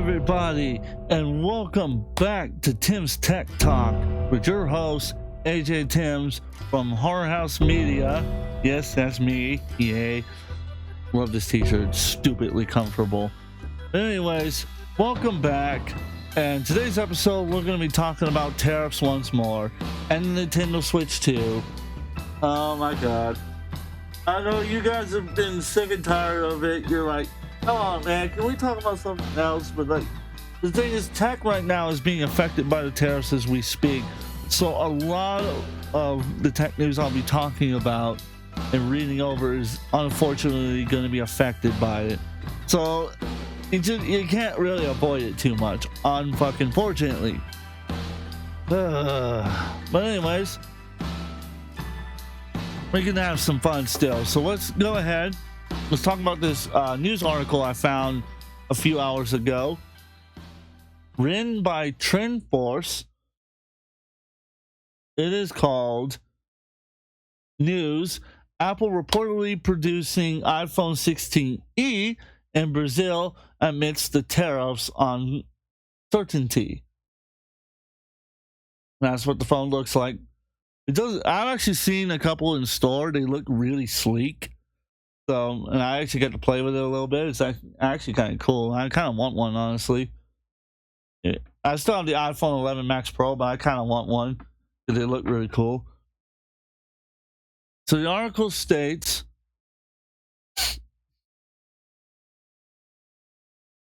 everybody, and welcome back to Timbs Tech Talk with your host, AJ Timbs from Horror House Media. Yes, that's me. Yay. Love this t-shirt. It's stupidly comfortable. But anyways, welcome back. And today's episode, we're going to be talking about tariffs once more and the Nintendo Switch 2. Oh my god. I know you guys have been sick and tired of it. You're like, come on, man, can we talk about something else? But like, the thing is, tech right now is being affected by the tariffs as we speak. So a lot of the tech news I'll be talking about and reading over is unfortunately going to be affected by it. So you can't really avoid it too much, unfortunately. But anyways, we can have some fun still. So let's go ahead. Let's talk about this news article I found a few hours ago, written by TrendForce. It is called News: Apple reportedly producing iPhone 16e in Brazil amidst the tariffs on certainty. That's what the phone looks like. It does. I've actually seen a couple in store. They look really sleek. So, and I actually got to play with it a little bit. It's actually kind of cool. I kind of want one, honestly. I still have the iPhone 11 Max Pro, but I kind of want one because they look really cool. So the article states,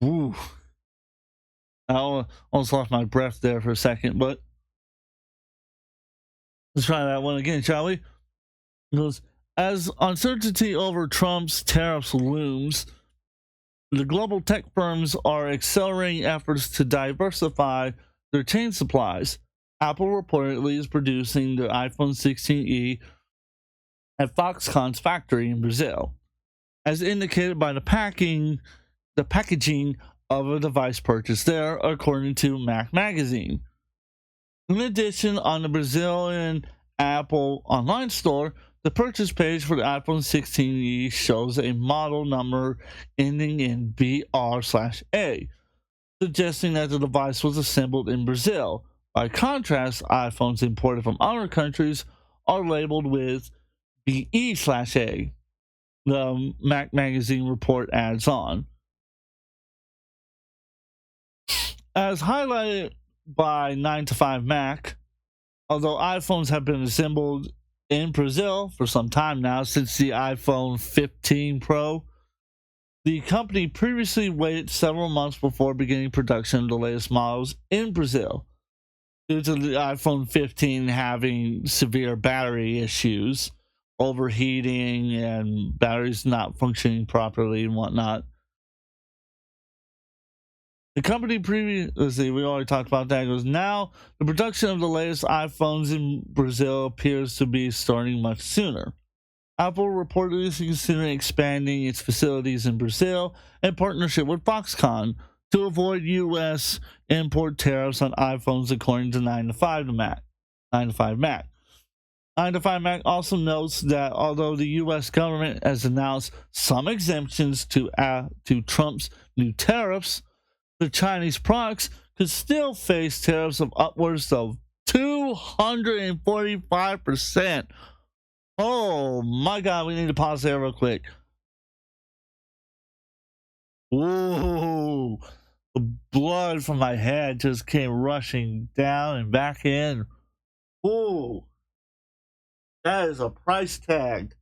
ooh, I almost lost my breath there for a second, but let's try that one again, shall we? It goes, as uncertainty over Trump's tariffs looms, the global tech firms are accelerating efforts to diversify their chain supplies. Apple reportedly is producing the iPhone 16e at Foxconn's factory in Brazil, as indicated by the packaging of a device purchased there, according to Mac Magazine. In addition, on the Brazilian Apple online store, the purchase page for the iPhone 16e shows a model number ending in BR/A, suggesting that the device was assembled in Brazil. By contrast, iPhones imported from other countries are labeled with BE/A. The Mac Magazine report adds on. As highlighted by 9to5Mac, although iPhones have been assembled in Brazil for some time now, since the iPhone 15 Pro, the company previously waited several months before beginning production of the latest models in Brazil, due to the iPhone 15 having severe battery issues, overheating, and batteries not functioning properly and whatnot. The company previously, we already talked about that, goes, now the production of the latest iPhones in Brazil appears to be starting much sooner. Apple reportedly is considering expanding its facilities in Brazil in partnership with Foxconn to avoid U.S. import tariffs on iPhones, according to 9to5Mac. 9to5Mac also notes that although the U.S. government has announced some exemptions to Trump's new tariffs, the Chinese products could still face tariffs of upwards of 245%. Oh my god, we need to pause there real quick. Ooh, the blood from my head just came rushing down and back in. Ooh, that is a price tag.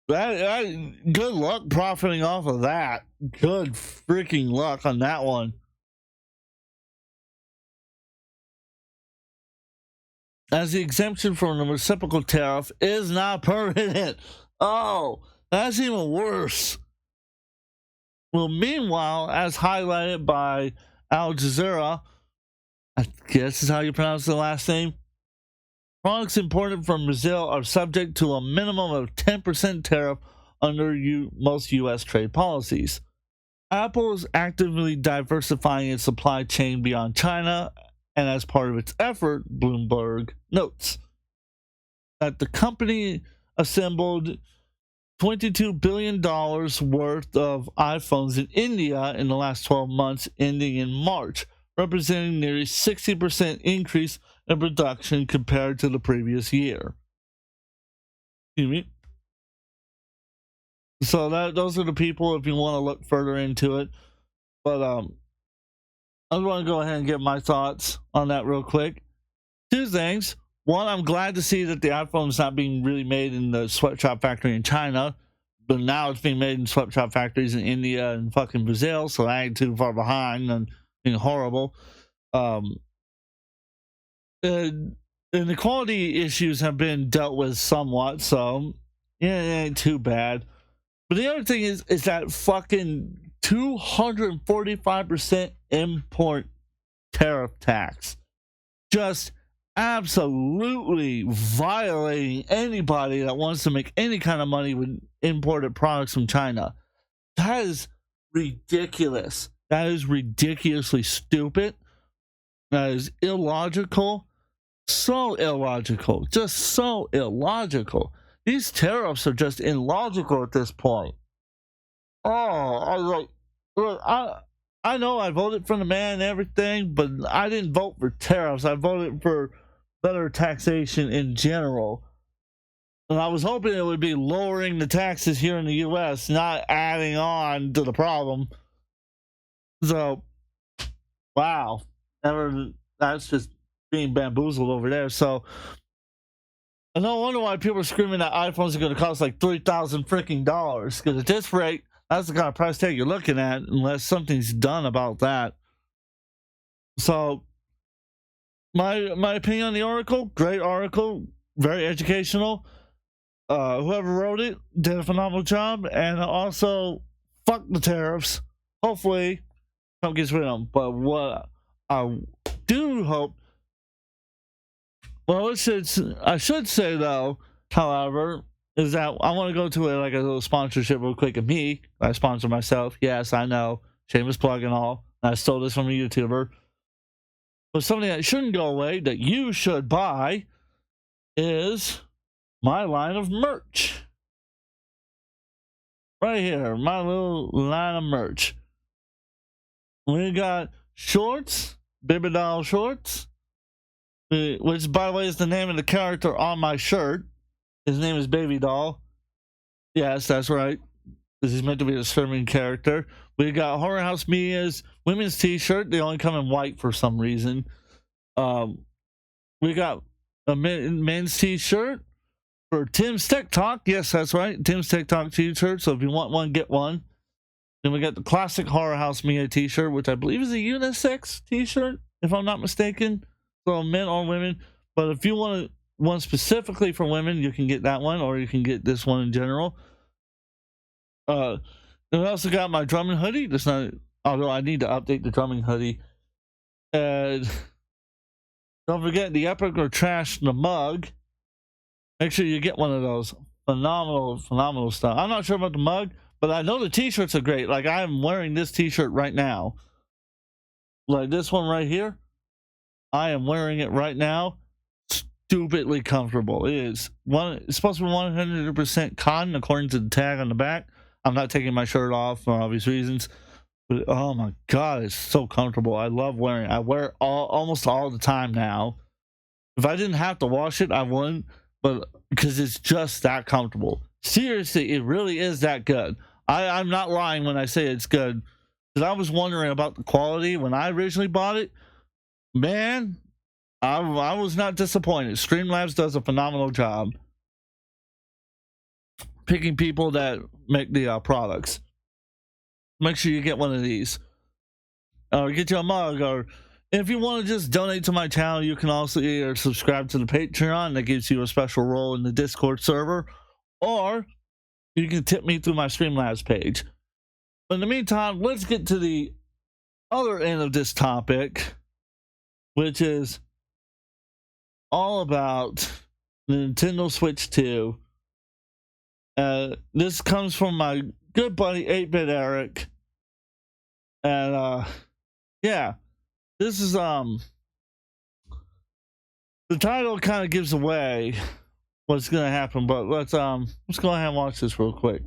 Good luck profiting off of that. Good freaking luck on that one. As the exemption from the reciprocal tariff is not permanent. Oh, that's even worse. Well, meanwhile, as highlighted by Al Jazeera, I guess is how you pronounce the last name, products imported from Brazil are subject to a minimum of 10% tariff under most U.S. trade policies. Apple is actively diversifying its supply chain beyond China, and as part of its effort, Bloomberg notes that the company assembled $22 billion worth of iPhones in India in the last 12 months, ending in March, representing nearly 60% increase in production compared to the previous year. Excuse me. So those are the people if you want to look further into it. But I just want to go ahead and give my thoughts on that real quick. Two things. One, I'm glad to see that the iPhone is not being really made in the sweatshop factory in China, but now it's being made in sweatshop factories in India and fucking Brazil, so I ain't too far behind and being horrible. And the quality issues have been dealt with somewhat, so yeah, it ain't too bad. But the other thing is that fucking 245% import tariff tax. Just absolutely violating anybody that wants to make any kind of money with imported products from China. That is ridiculous. That is ridiculously stupid. That is illogical. So illogical. Just so illogical. These tariffs are just illogical at this point. Oh, I know I voted for the man and everything, but I didn't vote for tariffs. I voted for better taxation in general. And I was hoping it would be lowering the taxes here in the U.S., not adding on to the problem. So, wow. That's just being bamboozled over there. So, I don't wonder why people are screaming that iPhones are going to cost like $3,000 freaking dollars. Because at this rate, that's the kind of price tag you're looking at, unless something's done about that. So, my opinion on the article, great article, very educational. Whoever wrote it did a phenomenal job, and also fuck the tariffs. Hopefully, Trump gets rid of them. But what I do hope, well, I should say though, however, is that I want to go to a little sponsorship real quick of me. I sponsor myself. Yes, I know. Shameless plug and all. I stole this from a YouTuber. But something that shouldn't go away that you should buy is my line of merch. Right here, my little line of merch. We got shorts, baby doll shorts, which by the way is the name of the character on my shirt. His name is Baby Doll. Yes, that's right. This is meant to be a disturbing character. We got Horror House Mia's women's t-shirt. They only come in white for some reason. We got a men's t-shirt for Timbs Tech Talk. Yes, that's right. Timbs Tech Talk t-shirt. So if you want one, get one. Then we got the classic Horror House Mia t-shirt, which I believe is a unisex t-shirt, if I'm not mistaken. So men or women. But if you want one specifically for women, you can get that one, or you can get this one in general. I also got my drumming hoodie. That's not, although I need to update the drumming hoodie. And don't forget the Epic or Trash the mug. Make sure you get one of those. Phenomenal stuff. I'm not sure about the mug, but I know the t-shirts are great. Like I'm wearing this t-shirt right now. Like this one right here. I am wearing it right now. Stupidly comfortable. It's supposed to be 100% cotton according to the tag on the back. I'm not taking my shirt off for obvious reasons, but oh my god, it's so comfortable. I love wearing it. I wear it almost all the time now. If I didn't have to wash it, I wouldn't, but because it's just that comfortable. Seriously, it really is that good. I'm not lying when I say it's good, because I was wondering about the quality when I originally bought it. Man, I was not disappointed. Streamlabs does a phenomenal job picking people that make the products. Make sure you get one of these, or get you a mug, or if you want to just donate to my channel, you can also either subscribe to the Patreon that gives you a special role in the Discord server, or you can tip me through my Streamlabs page. But in the meantime, let's get to the other end of this topic, which is all about the Nintendo Switch 2. This comes from my good buddy 8-Bit Eric, and yeah, this is the title kind of gives away what's gonna happen. But let's go ahead and watch this real quick.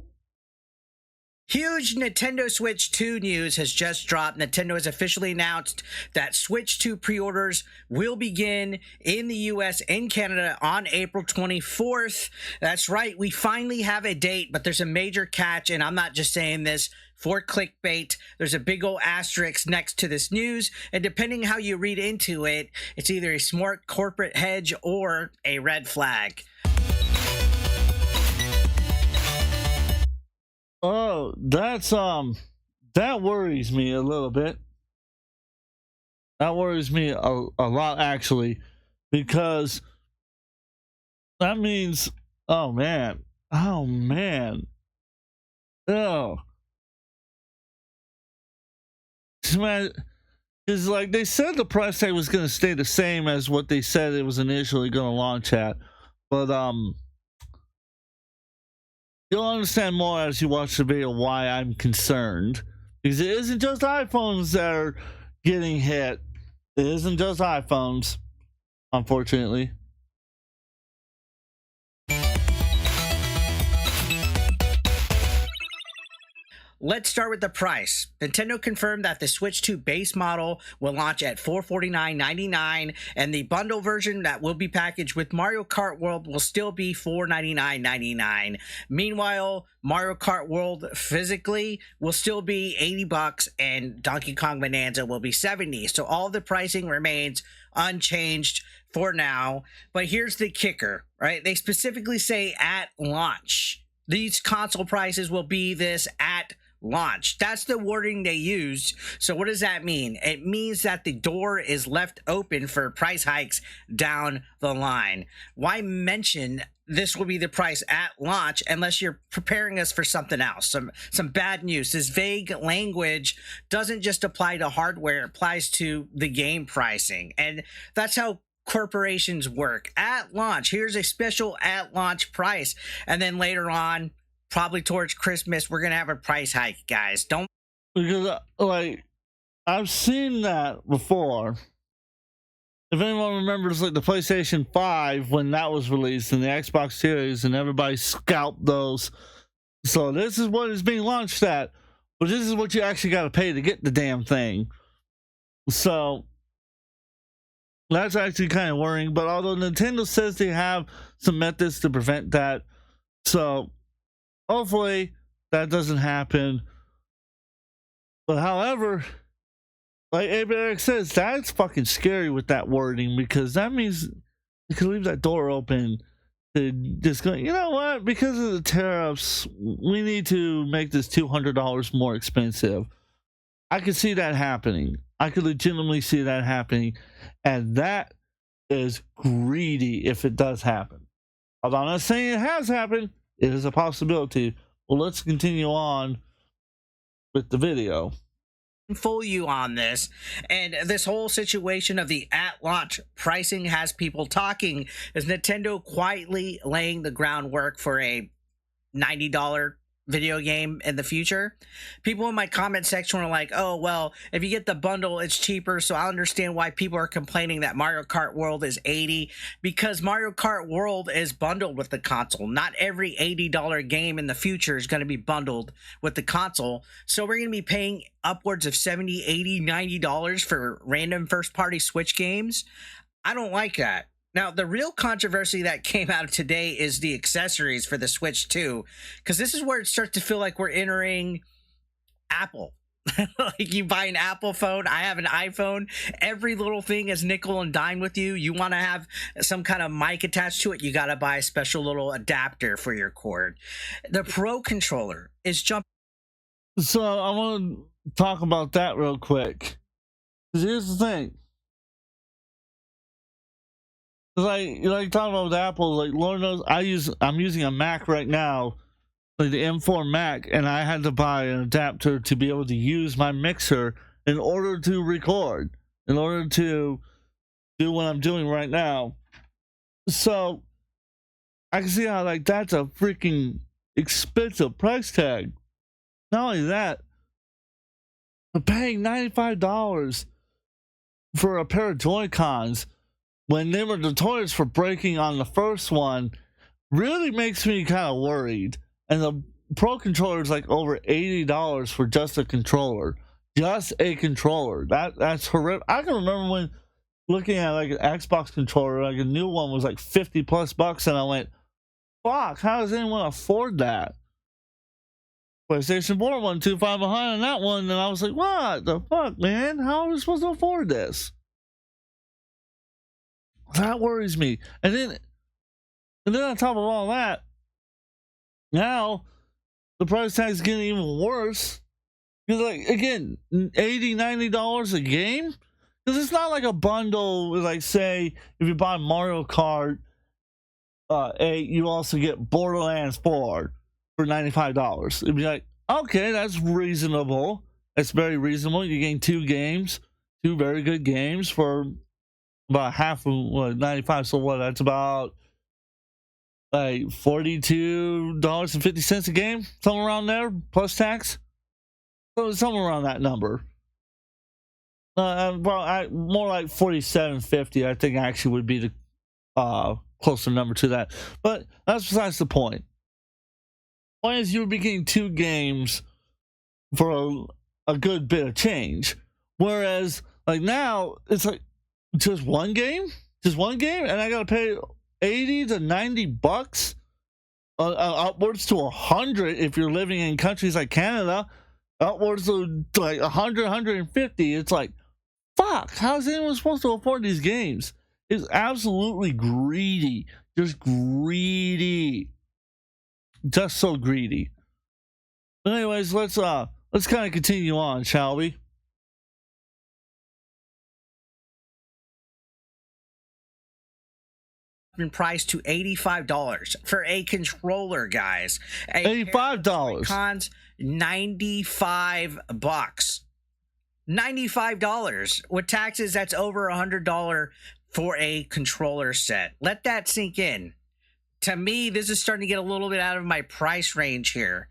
Huge Nintendo Switch 2 news has just dropped. Nintendo has officially announced that Switch 2 pre-orders will begin in the US and Canada on April 24th. That's right, we finally have a date, but there's a major catch, and I'm not just saying this for clickbait. There's a big old asterisk next to this news, and depending how you read into it, it's either a smart corporate hedge or a red flag. Oh, that's that worries me a little bit. That worries me a lot, actually, because that means, oh man, oh, because like they said the price tag was going to stay the same as what they said it was initially going to launch at, but you'll understand more as you watch the video why I'm concerned, because it isn't just iPhones that are getting hit. It isn't just iPhones, unfortunately. Let's start with the price. Nintendo confirmed that the Switch 2 base model will launch at $449.99, and the bundle version that will be packaged with Mario Kart World will still be $499.99. Meanwhile, Mario Kart World physically will still be $80, and Donkey Kong Bonanza will be $70. So all the pricing remains unchanged for now. But here's the kicker, right? They specifically say at launch. These console prices will be this at launch. That's the wording they used. So what does that mean? It means that the door is left open for price hikes down the line. Why mention this will be the price at launch unless you're preparing us for something else? Some bad news. This vague language doesn't just apply to hardware, it applies to the game pricing. And that's how corporations work. At launch, here's a special at launch price, and then later on, probably towards Christmas, we're gonna have a price hike, guys. Don't, because like I've seen that before. If anyone remembers, like the PlayStation 5 when that was released and the Xbox Series, and everybody scalped those. So this is what is being launched at, but this is what you actually got to pay to get the damn thing. So that's actually kind of worrying. But although Nintendo says they have some methods to prevent that, so hopefully that doesn't happen. But however, like Eric says, that's fucking scary with that wording, because that means you can leave that door open to just go, you know what, because of the tariffs, we need to make this $200 more expensive. I could see that happening. I could legitimately see that happening. And that is greedy if it does happen. Although I'm not saying it has happened, it is a possibility. Well, let's continue on with the video. fool you on this, and this whole situation of the at launch pricing has people talking. Is Nintendo quietly laying the groundwork for a $90 video game in the future? People in my comment section were like, oh well, if you get the bundle it's cheaper. So I understand why people are complaining that Mario Kart World is $80, because Mario Kart World is bundled with the console. Not every $80 game in the future is going to be bundled with the console, so we're going to be paying upwards of $70, $80, $90 for random first party Switch games. I don't like that. Now, the real controversy that came out of today is the accessories for the Switch 2, because this is where it starts to feel like we're entering Apple. Like you buy an Apple phone, I have an iPhone, every little thing is nickel and dime with you. You want to have some kind of mic attached to it, you got to buy a special little adapter for your cord. The Pro controller is jumping. So I want to talk about that real quick. Because here's the thing. Like talking about with Apple, like Lord knows I'm using a Mac right now, like the M4 Mac, and I had to buy an adapter to be able to use my mixer in order to record, in order to do what I'm doing right now. So I can see how like that's a freaking expensive price tag. Not only that, I'm paying $95 for a pair of Joy-Cons when they were notorious for breaking on the first one. really makes me kind of worried. And the Pro controller is like over $80 for just a controller. Just a controller. That's horrific. I can remember when looking at like an Xbox controller, like a new one was like 50 plus bucks, and I went, fuck, how does anyone afford that? PlayStation 4 1 2.5 behind on that one, and I was like, what the fuck, man? How are we supposed to afford this? That worries me. And then on top of all that, now the price tag is getting even worse. Because, like, again, $80-$90 a game? Because it's not like a bundle, like, say, if you buy Mario Kart 8, you also get Borderlands 4 for $95. It'd be like, okay, that's reasonable. That's very reasonable. You gain 2 games, 2 very good games for about half of what, 95. So what? That's about like $42.50 a game, somewhere around there, plus tax. So somewhere around that number. More like $47.50. I think actually would be the closer number to that. But that's besides the point. Point is, you would be getting 2 games for a good bit of change, whereas like now it's like just one game, and I gotta pay $80 to $90, upwards to $100 if you're living in countries like Canada, upwards to like $100-$150. It's like, fuck, how's anyone supposed to afford these games? It's absolutely greedy, just greedy, just so greedy. But anyways, let's kind of continue on, shall we? Been priced to $85 for a controller, guys. $85. Cons $95. $95 with taxes. That's over $100 for a controller set. Let that sink in. To me, this is starting to get a little bit out of my price range here,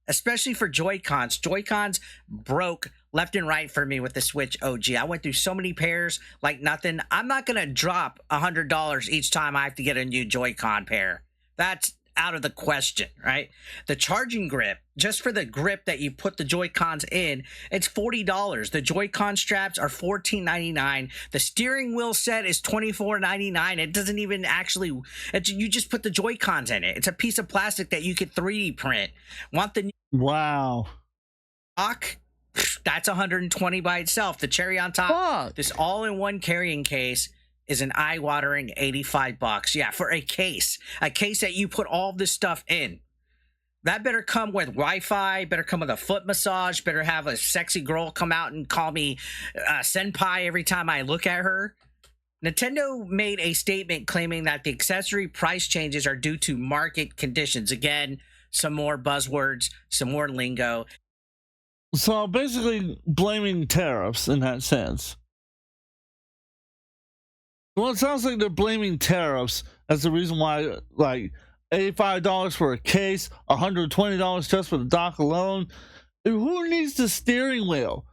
especially for Joy-Cons. Joy-Cons broke left and right for me with the Switch OG. I went through so many pairs like nothing. I'm not going to drop $100 each time I have to get a new Joy-Con pair. That's out of the question, right? The charging grip, just for the grip that you put the Joy-Cons in, it's $40. The Joy-Con straps are $14.99. The steering wheel set is $24.99. It doesn't even actually, you just put the Joy-Cons in it. It's a piece of plastic that you could 3D print. Want the wow dock? That's $120 by itself. The cherry on top, fuck. This all-in-one carrying case is an eye-watering $85. Yeah, for a case that you put all this stuff in. That better come with Wi-Fi, better come with a foot massage, better have a sexy girl come out and call me senpai every time I look at her. Nintendo made a statement claiming that the accessory price changes are due to market conditions. Again, some more buzzwords, some more lingo. So basically blaming tariffs in that sense. Well, it sounds like they're blaming tariffs as the reason why, like, $85 for a case, $120 just for the dock alone. Who needs the steering wheel?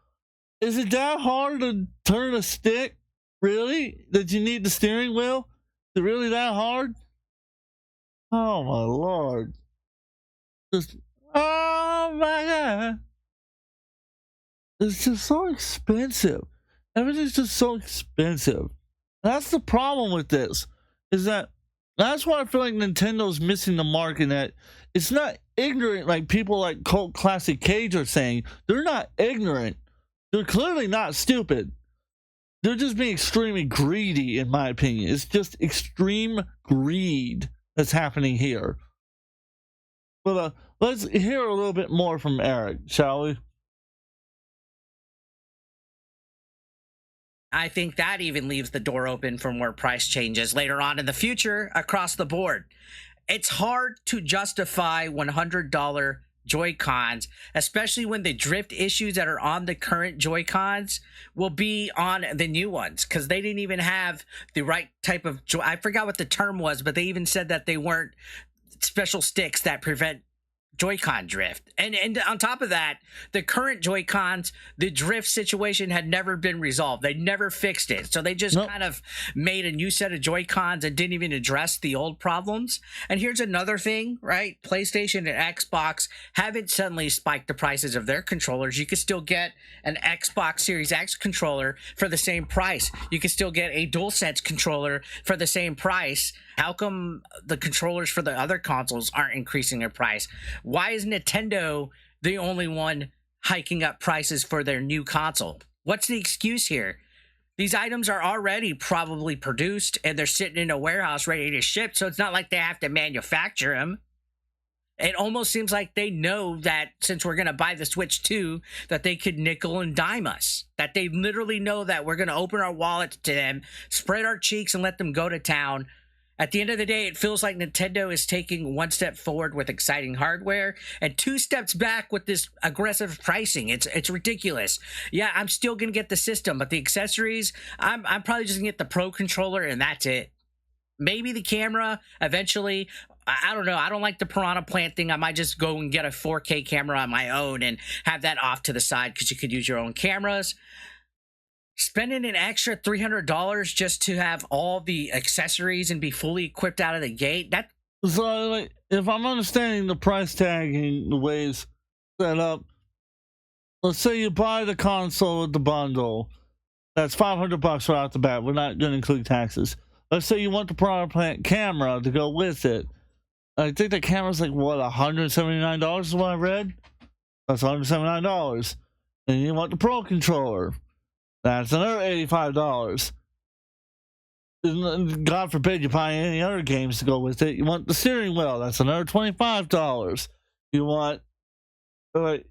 Is it that hard to turn a stick? Really? That you need the steering wheel? Is it really that hard? Oh my lord. Just, oh my god. It's just so expensive. Everything's just so expensive. That's the problem with this, is that that's why I feel like Nintendo's missing the mark in that it's not ignorant like people like Cult Classic Cage are saying. They're not ignorant. They're clearly not stupid. They're just being extremely greedy, in my opinion. It's just extreme greed that's happening here. But let's hear a little bit more from Eric, shall we? I think that even leaves the door open for more price changes later on in the future across the board. It's hard to justify $100 Joy-Cons, especially when the drift issues that are on the current Joy-Cons will be on the new ones, because they didn't even have the right type of I forgot what the term was, but they even said that they weren't special sticks that prevent Joy-Con drift. And on top of that, the current Joy-Cons, the drift situation had never been resolved. They never fixed it. So they just kind of made a new set of Joy-Cons and didn't even address the old problems. And here's another thing, right? PlayStation and Xbox haven't suddenly spiked the prices of their controllers. You can still get an Xbox Series X controller for the same price. You can still get a DualSense controller for the same price. How come the controllers for the other consoles aren't increasing their price? Why is Nintendo the only one hiking up prices for their new console? What's the excuse here? These items are already probably produced and they're sitting in a warehouse ready to ship, so it's not like they have to manufacture them. It almost seems like they know that since we're going to buy the Switch 2, that they could nickel and dime us. That they literally know that we're going to open our wallets to them, spread our cheeks, and let them go to town. At the end of the day, it feels like Nintendo is taking one step forward with exciting hardware and two steps back with this aggressive pricing. It's ridiculous. Yeah, I'm still going to get the system, but the accessories, I'm probably just going to get the Pro Controller and that's it. Maybe the camera eventually. I don't know. I don't like the Piranha Plant thing. I might just go and get a 4K camera on my own and have that off to the side because you could use your own cameras. Spending an extra $300 just to have all the accessories and be fully equipped out of the gate, that... So, like, if I'm understanding the price tag and the way it's set up, let's say you buy the console with the bundle. That's $500 right off the bat. We're not going to include taxes. Let's say you want the Piranha Plant camera to go with it. I think the camera's like, what, $179 is what I read? That's $179. And you want the Pro Controller. That's another $85. God forbid you buy any other games to go with it. You want the steering wheel. That's another $25. You want the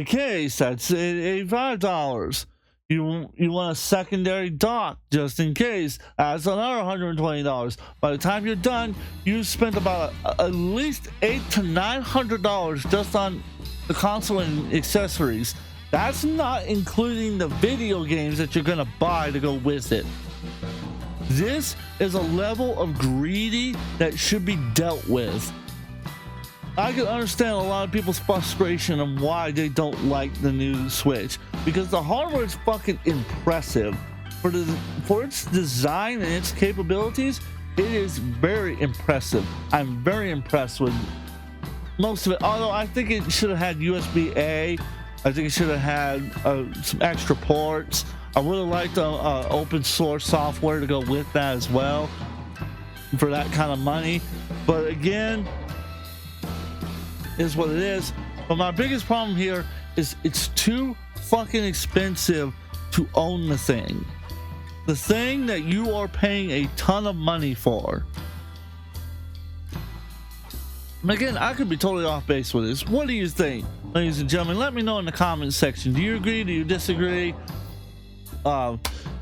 case. That's $85. You want a secondary dock just in case. That's another $120. By the time you're done, you spent about at least $800 to $900 just on the console and accessories. That's not including the video games that you're gonna buy to go with it. This is a level of greedy that should be dealt with. I can understand a lot of people's frustration on why they don't like the new Switch, because the hardware is fucking impressive. For its design and its capabilities, it is very impressive. I'm very impressed with most of it, although I think it should have had USB-A. I think it should have had some extra ports. I would have liked open source software to go with that as well for that kind of money. But again, is what it is. But my biggest problem here is it's too fucking expensive to own the thing. The thing that you are paying a ton of money for. Again, I could be totally off base with this. What do you think, ladies and gentlemen? Let me know in the comments section. Do you agree? Do you disagree? And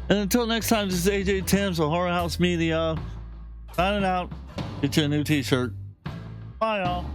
until next time, this is AJ Timbs of Horror House Media signing out. Get you a new t-shirt. Bye, y'all.